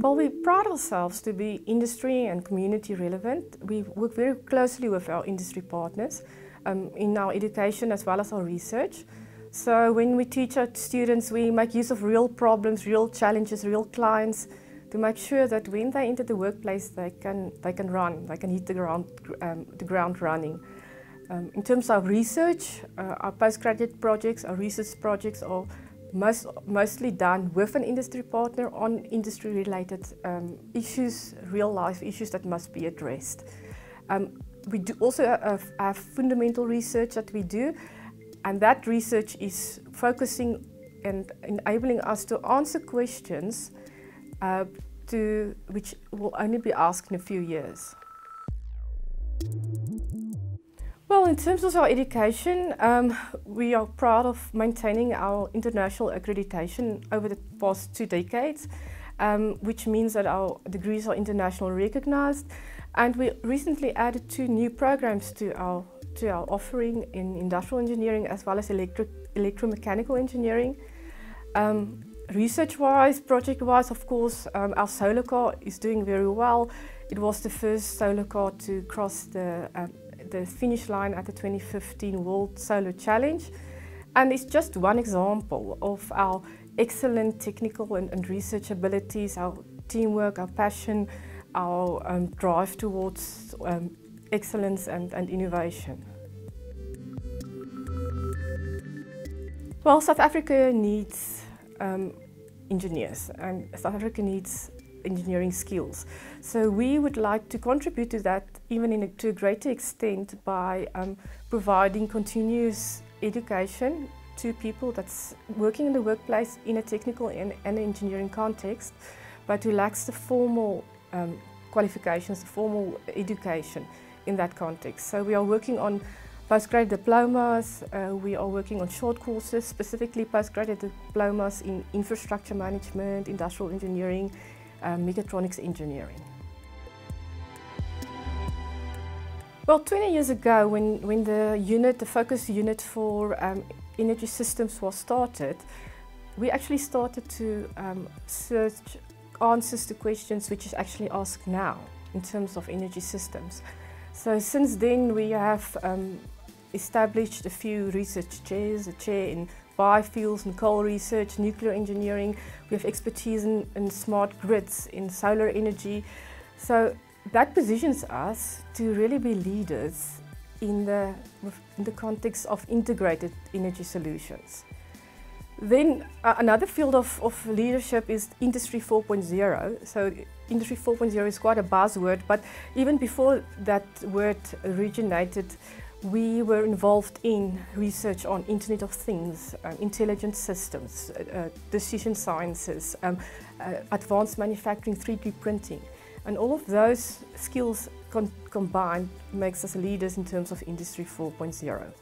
Well, we pride ourselves to be industry and community relevant. We work very closely with our industry partners in our education as well as our research. So when we teach our students, we make use of real problems, real challenges, real clients to make sure that when they enter the workplace, they can run, they can hit the ground running. In terms of research, our postgraduate projects, our research projects are mostly done with an industry partner on industry-related issues, real-life issues that must be addressed. We do also have fundamental research that we do, and that research is focusing and enabling us to answer questions which will only be asked in a few years. Well, in terms of our education, we are proud of maintaining our international accreditation over the past 2 decades, which means that our degrees are internationally recognized. And we recently added 2 new programs to our offering in industrial engineering as well as electromechanical engineering. Research-wise, project-wise, of course, our solar car is doing very well. It was the first solar car to cross the finish line at the 2015 World Solar Challenge. And it's just one example of our excellent technical and research abilities, our teamwork, our passion, our drive towards excellence and innovation. Well, South Africa needs engineers, and South Africa needs engineering skills. So we would like to contribute to that even to a greater extent by providing continuous education to people that's working in the workplace in a technical and engineering context, but who lacks the formal qualifications, the formal education in that context. So we are working on postgraduate diplomas, we are working on short courses, specifically postgraduate diplomas in infrastructure management, industrial engineering, mechatronics engineering. Well, 20 years ago, when the focus unit for energy systems was started, we actually started to search answers to questions which is actually asked now in terms of energy systems. So since then we have established a few research chairs, a chair in biofuels and coal research, nuclear engineering. We have expertise in smart grids, in solar energy. So that positions us to really be leaders in the context of integrated energy solutions. Then another field of leadership is Industry 4.0. So Industry 4.0 is quite a buzzword, but even before that word originated, we were involved in research on Internet of Things, intelligent systems, decision sciences, advanced manufacturing, 3D printing. And all of those skills combined makes us leaders in terms of Industry 4.0.